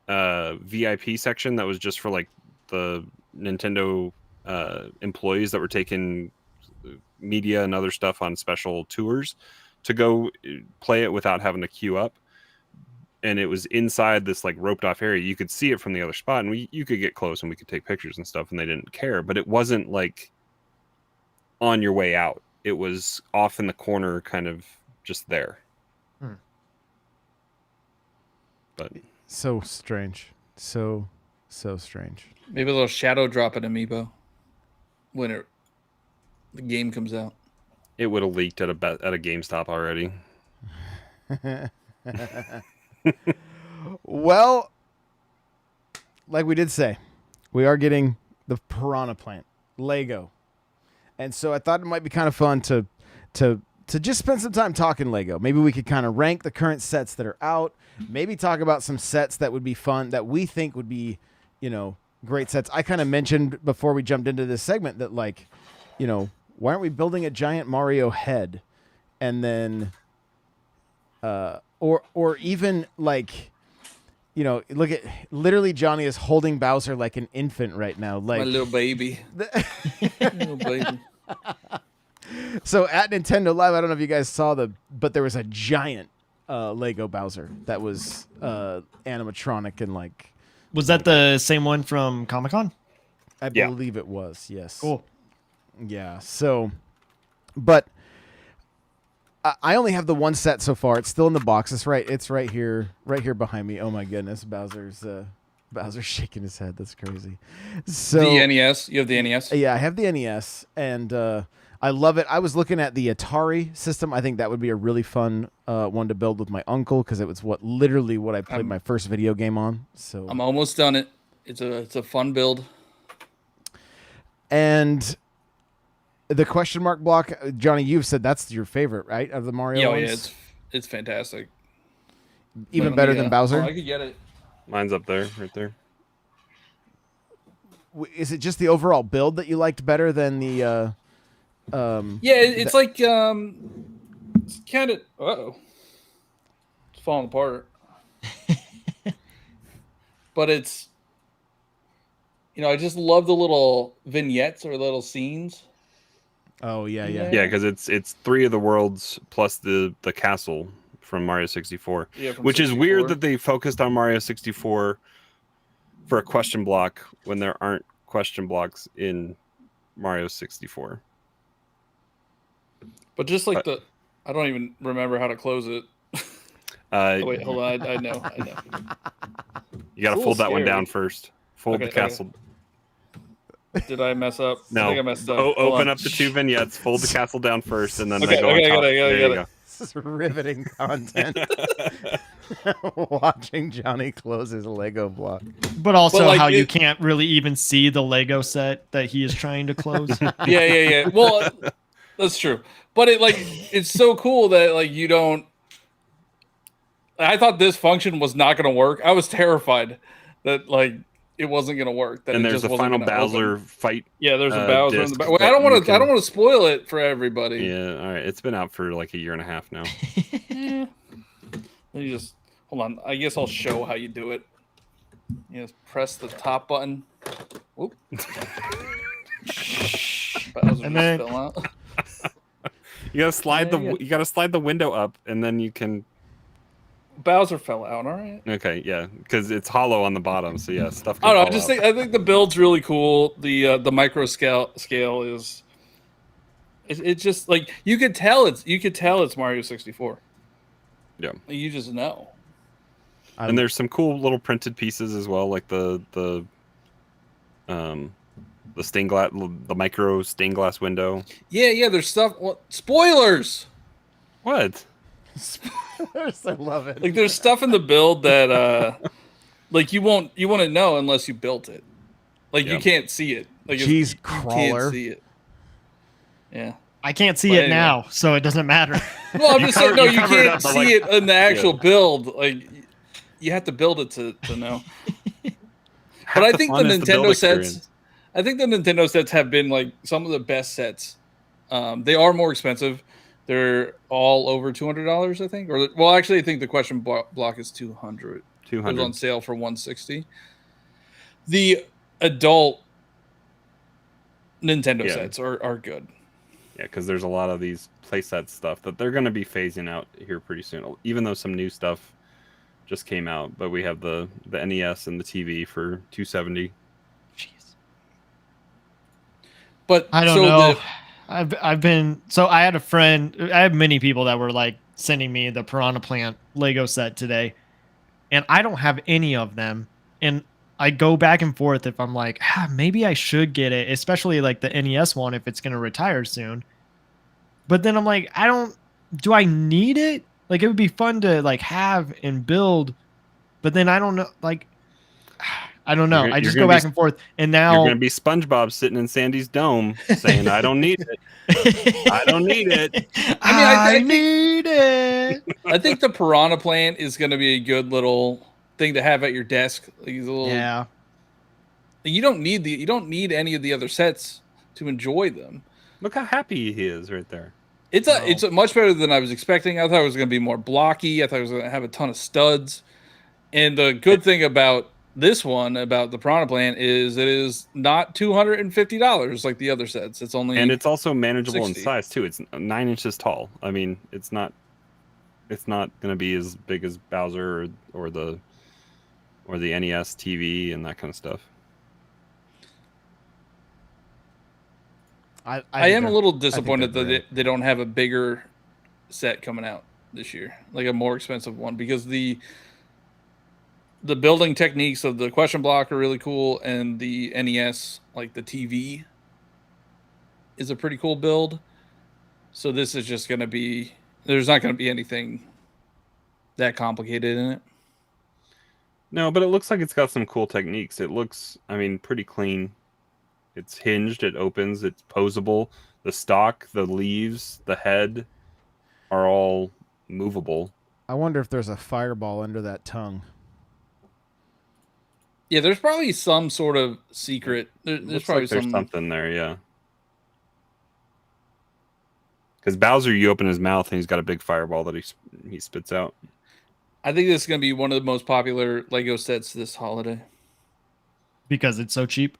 VIP section that was just for like the Nintendo employees that were taking media and other stuff on special tours to go play it without having to queue up. And it was inside this like roped off area. You could see it from the other spot, and you could get close and we could take pictures and stuff, and they didn't care. But it wasn't like on your way out. it was off in the corner, kind of just there. But So strange. So strange. Maybe a little shadow drop an amiibo when the game comes out. it would have leaked at a GameStop already. Well, like we did say, we are getting the Piranha Plant Lego, and so I thought it might be kind of fun to just spend some time talking Lego. Maybe we could kind of rank the current sets that are out. Maybe talk about some sets that would be fun that we think would be, great sets. I kind of mentioned before we jumped into this segment that, like, why aren't we building a giant Mario head, and then, or even like. Look at literally Johnny is holding Bowser like an infant right now. Like my little baby. Little baby. So at Nintendo Live, I don't know if you guys saw but there was a giant Lego Bowser that was animatronic and like. Was that the same one from Comic-Con? I Yeah. believe it was. Yes. Cool. Yeah. So, but I only have the one set so far. It's still in the box. It's right here behind me. Oh my goodness, Bowser's shaking his head. That's crazy. So The NES. You have the NES? yeah, I have the NES, and I love it. I was looking at the Atari system. I think that would be a really fun one to build with my uncle because it was literally what I played my first video game on. So I'm almost done it. It's a fun build. And the question mark block, Johnny, you've said that's your favorite, right, of the Mario ones? Yeah, it's fantastic. Even better than Bowser? I could get it. Mine's up there, right there. Is it just the overall build that you liked better than the? Yeah, it's like it's kind of it's falling apart. But it's I just love the little vignettes or little scenes. Oh yeah. Yeah, because it's 3 of the worlds plus the castle from Mario 64. Yeah, from which 64. is weird that they focused on Mario 64 for a question block when there aren't question blocks in Mario 64. But just like I don't even remember how to close it. Oh, wait, hold on. I know. You got to It's a fold that little one down scary. first. Fold the Okay. castle. Did I mess up? No. I think I messed up. Oh, Hold open on. up the 2 vignettes, fold the castle down first, and then Okay, they go okay, on top. I got There you it. go. This is riveting content. Watching Johnny close his Lego block. But also But, like, how you can't really even see the Lego set that he is trying to close. Yeah. Well, that's true. But it's so cool that you don't. I thought this function was not going to work. I was terrified that it wasn't going to work. That And it there's just the wasn't final gonna Bowser open. fight. Yeah, there's a Bowser in the disc back. Well, I that don't want you to. can- I don't want to spoil it for everybody. Yeah, all right. It's been out for like a year and a half now. You just hold on. I guess I'll show how you do it. You just press the top button. Whoop. Bowser And just then- fell out. You gotta slide Yeah, yeah. you gotta slide the window up, and then you can. Bowser fell out. All right. Okay, yeah, because it's hollow on the bottom, so yeah, stuff. Can I don't know. fall out. I think the build's really cool. The micro scale is. It's just you could tell it's Mario 64. Yeah. You just know. And there's some cool little printed pieces as well, like the stained glass, the micro stained glass window. Yeah. There's stuff. Spoilers. What? Spoilers, I love it. There's stuff in the build that you won't know unless you built it. Yeah. You can't see it. Cheese you crawler. can't see it. Yeah. I can't see But it anyway. now, so it doesn't matter. Well, I'm just saying, cover- no, you you cover it can't up, but, see it in the actual build. You have to build it to know. But I think the Nintendo sets. I think the Nintendo sets have been some of the best sets. They are more expensive. They're all over $200, I think. Actually, I think the question block is $200. It was 200. on sale for $160. The adult Nintendo sets are good. Yeah, because there's a lot of these playset stuff that they're going to be phasing out here pretty soon. Even though some new stuff just came out, but we have the NES and the TV for $270. Jeez. But I don't so know. I've been so I had a friend. I have many people that were like sending me the Piranha Plant Lego set today, and I don't have any of them. And I go back and forth if I'm like, maybe I should get it, especially like the NES one if it's gonna retire soon. But then I'm like, I don't. Do I need it? Like, it would be fun to like have and build, but then I don't know. Like, I don't know. I just go back and forth, and now you're gonna be SpongeBob sitting in Sandy's dome saying, "I don't need it. I don't need it." I need it. I think the Piranha Plant is going to be a good little thing to have at your desk. Like a little, Yeah. You don't need any of the other sets to enjoy them. Look how happy he is right there. It's much better than I was expecting. I thought it was going to be more blocky. I thought it was going to have a ton of studs. And the good thing about this one, about the Piranha Plant, is it is not $250 like the other sets. It's only, and it's also manageable 60. in size too. It's 9 inches tall. I mean, it's not going to be as big as Bowser or the NES TV and that kind of stuff. I am a little disappointed that they don't have a bigger set coming out this year, like a more expensive one, because the building techniques of the question block are really cool, and the NES, like the TV, is a pretty cool build. So this is just going to be, there's not going to be anything that complicated in it. No, but it looks like it's got some cool techniques. It looks, I mean, pretty clean. It's hinged, it opens, it's posable. The stock, the leaves, the head are all movable. I wonder if there's a fireball under that tongue. Yeah, there's probably some sort of secret. There's probably there's something there, yeah. Because Bowser, you open his mouth and he's got a big fireball that he spits out. I think this is going to be one of the most popular Lego sets this holiday. Because it's so cheap?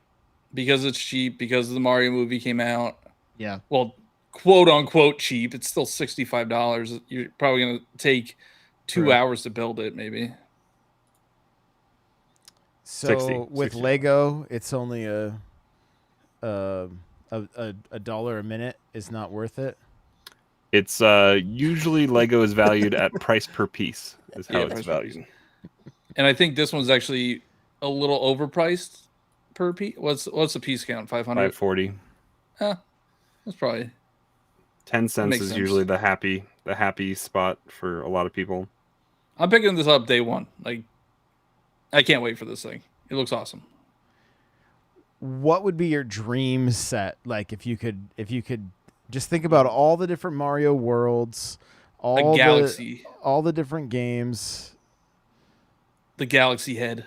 Because it's cheap, because the Mario movie came out. Yeah. Well, quote unquote cheap. It's still $65. You're probably going to take 2 hours to build it, maybe. So 60 with Lego, it's only a dollar a minute is not worth it. It's usually Lego is valued at price per piece is how it's valued. And I think this one's actually a little overpriced per piece. What's the piece count? 500? 540. That's probably 10 cents is sense. usually the happy spot for a lot of people. I'm picking this up day one. Like, I can't wait for this thing. It looks awesome. What would be your dream set? Like if you could just think about all the different Mario worlds, all the different games. The Galaxy head.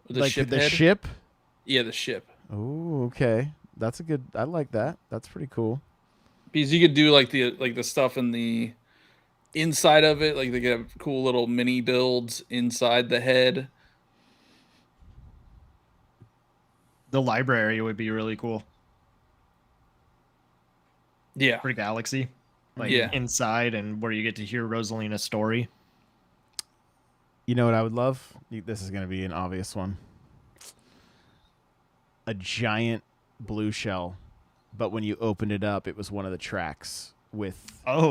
The ship? Yeah, the ship. Oh, okay. That's a good. I like that. That's pretty cool. Because you could do like the stuff in the inside of it, like they could have cool little mini builds inside the head. The library would be really cool. Yeah. For Galaxy. Like inside, and where you get to hear Rosalina's story. You know what I would love? This is going to be an obvious one. A giant blue shell, but when you opened it up, it was one of the tracks with like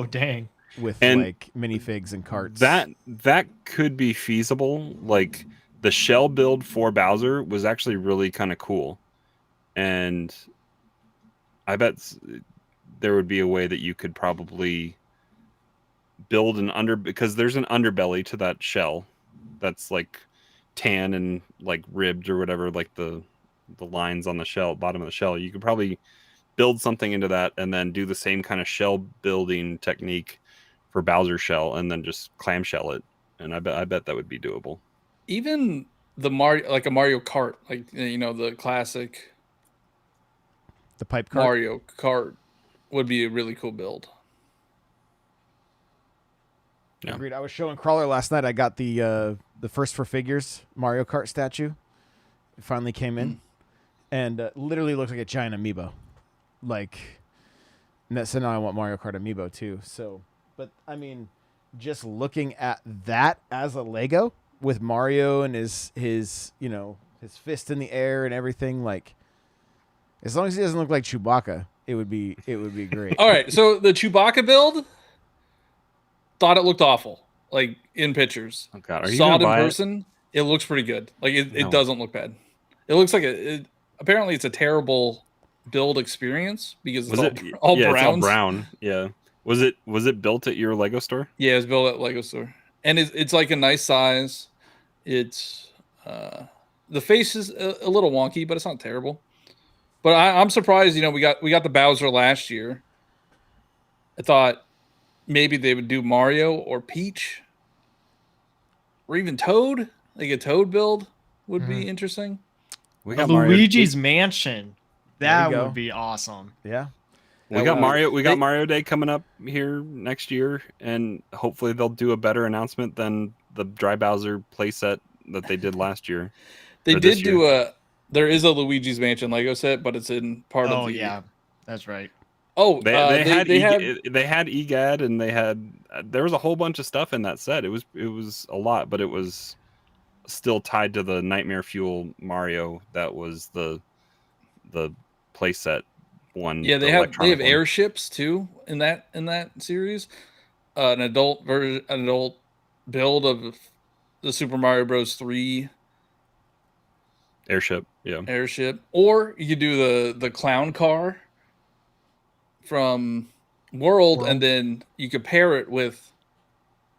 minifigs and carts. That could be feasible. Like the shell build for Bowser was actually really kind of cool, and I bet there would be a way that you could probably build because there's an underbelly to that shell that's like tan and like ribbed or whatever, like the lines on the shell, bottom of the shell. You could probably build something into that and then do the same kind of shell building technique for Bowser shell and then just clamshell it. And I bet that would be doable. Even the Mario, like a Mario Kart, like, you know, the classic the pipe kart. Mario Kart would be a really cool build. Yeah. Agreed. I was showing Crawler last night. I got the First for Figures Mario Kart statue. It finally came in, and literally looks like a giant amiibo. Like, so now I want Mario Kart amiibo too. So, but I mean, just looking at that as a Lego with Mario and his fist in the air and everything, like, as long as he doesn't look like Chewbacca, it would be great. All right, so the Chewbacca build, thought it looked awful, like in pictures. Oh God, are you Saw gonna it in buy person. It looks pretty good. Like it No. doesn't look bad. It looks like apparently it's a terrible build experience because it's all yeah, browns. it's all brown. Yeah. Was it built at your Lego store? Yeah, it was built at Lego store, and it's like a nice size. It's the face is a little wonky, but it's not terrible. But I'm surprised. You know, we got the Bowser last year. I thought maybe they would do Mario or Peach, or even Toad. Like a Toad build would be interesting. We A got Mario. Luigi's Mansion. There That you go. would be awesome. Yeah. We got Mario. We got Mario Day coming up here next year, and hopefully they'll do a better announcement than the Dry Bowser playset that they did last year. They or this did year. do there is a Luigi's Mansion Lego set, but it's in part of Oh the. yeah, that's right. Oh, They had EGAD, and there was a whole bunch of stuff in that set. It was a lot, but it was still tied to the Nightmare Fuel Mario. That was the playset one. Yeah, the they have electronic one. airships too in that series. An adult build of the Super Mario Bros. 3 airship. Yeah, airship, or you could do the clown car from World, and then you could pair it with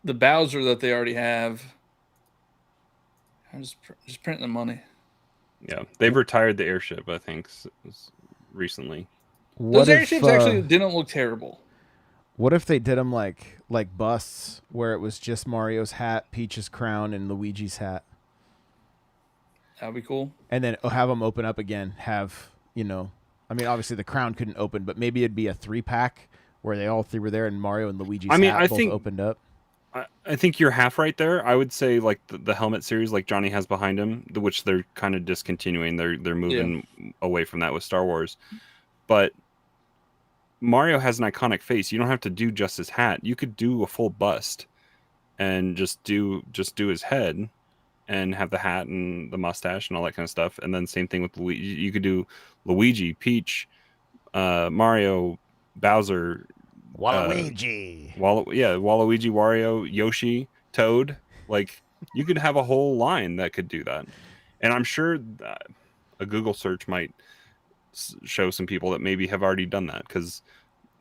the Bowser that they already have. I'm just printing the money. yeah. They've retired the airship, I think, recently. Those airships actually didn't look terrible. What if they did them like busts, where it was just Mario's hat, Peach's crown, and Luigi's hat, That'd be cool. and then have them open up again? Have I mean, obviously the crown couldn't open, but maybe it'd be a 3-pack where they all three were there, and Mario and Luigi's hat both opened up. I think you're half right there. I would say like the helmet series, like Johnny has behind him, which they're kind of discontinuing. They're moving away from that with Star Wars, but Mario has an iconic face. You don't have to do just his hat. You could do a full bust and just do his head and have the hat and the mustache and all that kind of stuff. And then same thing with Luigi. You could do Luigi, Peach, Mario, Bowser, Waluigi. Waluigi, Wario, Yoshi, Toad. Like you could have a whole line that could do that. And I'm sure that a Google search might show some people that maybe have already done that, because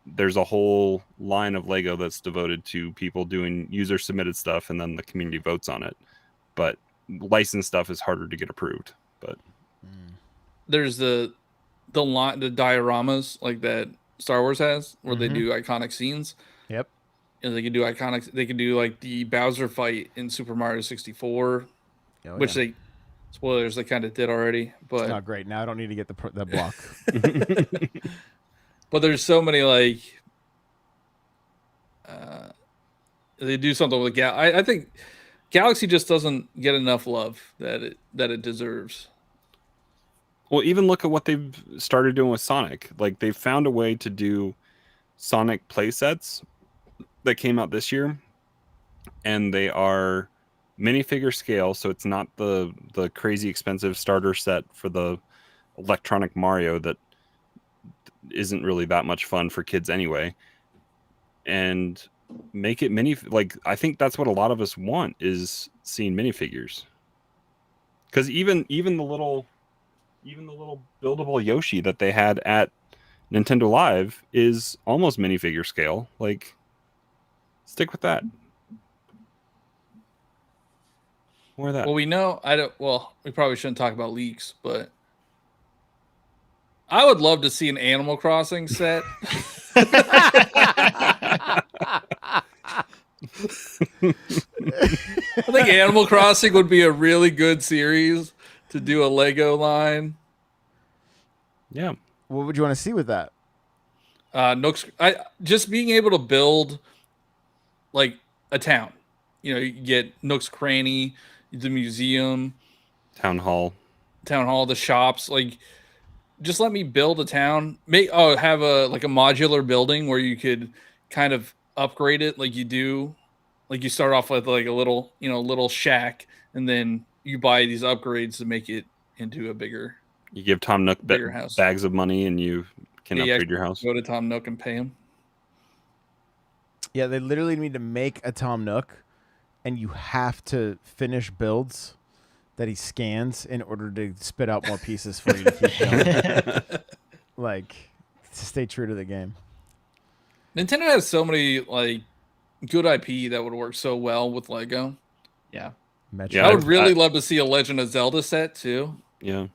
there's a whole line of Lego that's devoted to people doing user submitted stuff, and then the community votes on it. But licensed stuff is harder to get approved. But there's the dioramas like that Star Wars has, where they do iconic scenes. Yep. And they could do iconic. They could do like the Bowser fight in Super Mario 64, which they spoilers they kind of did already. But it's not great. Now I don't need to get the block. But there's so many like they do something with I think Galaxy just doesn't get enough love that it deserves. Well, even look at what they've started doing with Sonic. Like they've found a way to do Sonic playsets that came out this year, and they are minifigure scale, so it's not the crazy expensive starter set for the electronic Mario that isn't really that much fun for kids anyway. And make it I think that's what a lot of us want, is seeing minifigures. Because even the little buildable Yoshi that they had at Nintendo Live is almost minifigure scale. Like, stick with that. More of that. Well, we know we probably shouldn't talk about leaks, but I would love to see an Animal Crossing set. I think Animal Crossing would be a really good series to do a Lego line. Yeah. What would you want to see with that? Nook's, just being able to build like a town. You get Nook's Cranny, the museum, Town Hall, the shops. Like, just let me build a town. Have a modular building where you could kind of upgrade it, like you do. Like you start off with like a little shack, and then you buy these upgrades to make it into a bigger. You give Tom Nook bigger house. bags of money, and you can Yeah, you upgrade your house. Go to Tom Nook and pay him. Yeah, they literally need to make a Tom Nook, and you have to finish builds that he scans in order to spit out more pieces for you to keep going. Like, to stay true to the game. Nintendo has so many like good IP that would work so well with Lego. Yeah. Metroid. Yeah, I would really love to see a Legend of Zelda set too, Yeah,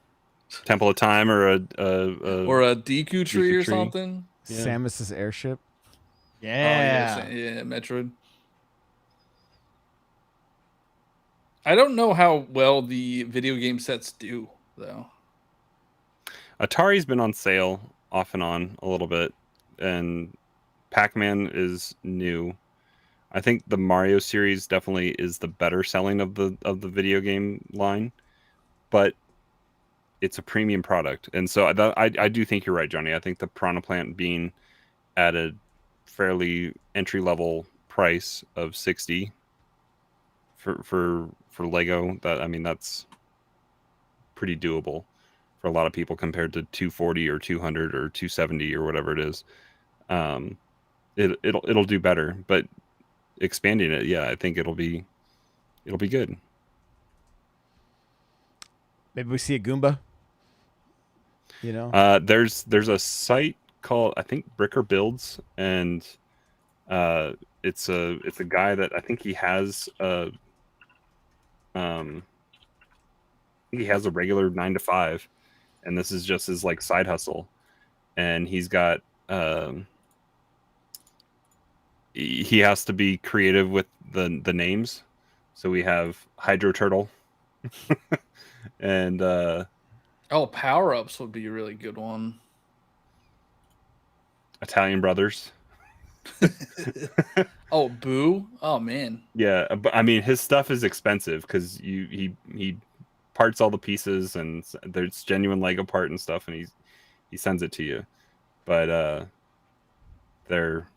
Temple of Time or a or a Deku tree or tree. something. Yeah. Samus's airship. Yeah. Oh yeah, Metroid. I don't know how well the video game sets do though. Atari's been on sale off and on a little bit, and Pac-Man is new. I think the Mario series definitely is the better selling of the video game line, but it's a premium product, and so I do think you're right, Johnny. I think the Piranha Plant being at a fairly entry level price of 60 for Lego, that's pretty doable for a lot of people compared to 240 or 200 or 270 or whatever it is. It'll do better, but expanding it, yeah, I think it'll be good. Maybe we see a Goomba. You know? There's a site called, I think, Bricker Builds, and it's a guy that I think he has a regular 9 to 5, and this is just his like side hustle, and he's got he has to be creative with the names, so we have Hydro Turtle and Oh, power-ups would be a really good one. Italian Brothers. Oh, Boo! Oh man. Yeah, but I mean, his stuff is expensive because he parts all the pieces, and there's genuine Lego part and stuff, and he sends it to you. But they're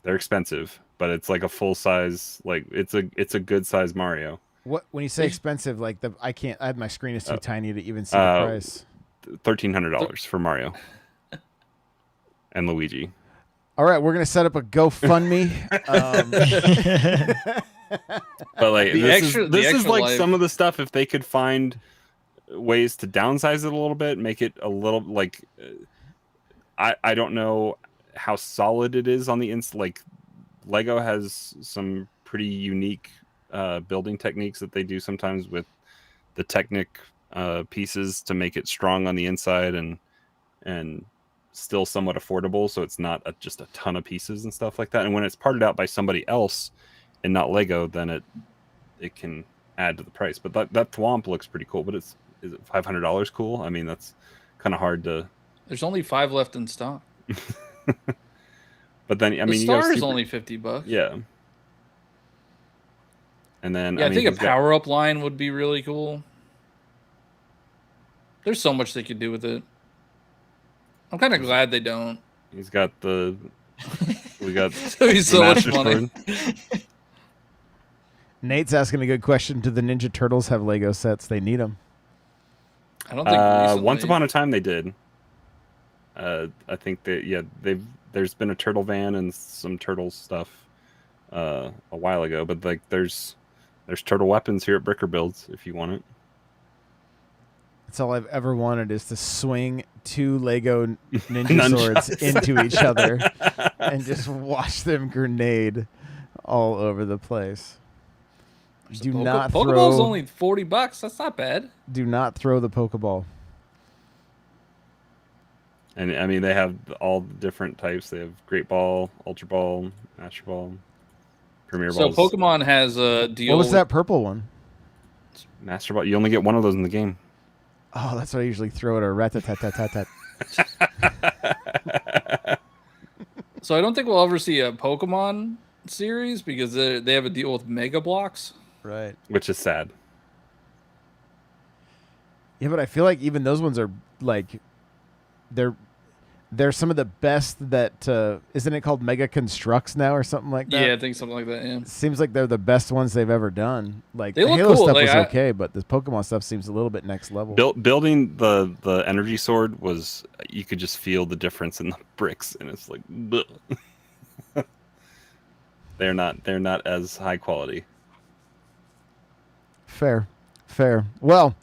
expensive, but it's like a full size, like it's a good size Mario. What when you say expensive, like my screen is too tiny to even see the price. $1,300 for Mario and Luigi. All right, we're gonna set up a GoFundMe. But like this is like life. some of the stuff, if they could find ways to downsize it a little bit, make it a little like I don't know how solid it is on the like Lego has some pretty unique building techniques that they do sometimes with the Technic pieces to make it strong on the inside and still somewhat affordable, so it's not just a ton of pieces and stuff like that. And when it's parted out by somebody else and not Lego, then it can add to the price. But that Thwomp looks pretty cool. But is it $500 cool? I mean, that's kind of hard to. There's only 5 left in stock. But then I mean, the star is only $50. Yeah. And then yeah, I think a power-up line would be really cool. There's so much they could do with it. I'm kind of glad they don't. He's got we got He's so much money. Nate's asking a good question. Do the Ninja Turtles have Lego sets? They need them. I don't think recently. Once upon a time they did. I think there's been a turtle van and some turtle stuff a while ago, but like there's turtle weapons here at Bricker Builds if you want it. That's all I've ever wanted, is to swing 2 Lego ninja swords into each other and just watch them grenade all over the place. Do not throw. Pokeball's only $40. That's not bad. Do not throw the Pokeball. And I mean, they have all different types. They have Great Ball, Ultra Ball, Master Ball, Premier Ball. So Pokemon has a deal. What was that purple one? Master Ball. You only get one of those in the game. Oh, that's what I usually throw at a rat-tat-tat-tat-tat. So I don't think we'll ever see a Pokemon series because they have a deal with Mega Blocks. Right. Which is sad. Yeah, but I feel like even those ones are like, they're some of the best that isn't it called Mega Constructs now or something like that? Yeah, I think something like that. Yeah. Seems like they're the best ones they've ever done. Like They the look Halo cool. stuff Like, was I- okay, but the Pokemon stuff seems a little bit next level. Building the energy sword was, you could just feel the difference in the bricks, and it's like they're not as high quality. Fair. Well,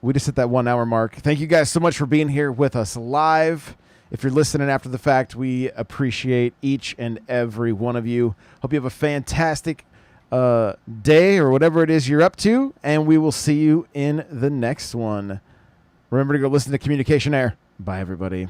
we just hit that 1 hour mark. Thank you guys so much for being here with us live. If you're listening after the fact, we appreciate each and every one of you. Hope you have a fantastic day or whatever it is you're up to, and we will see you in the next one. Remember to go listen to Communication Air. Bye, everybody.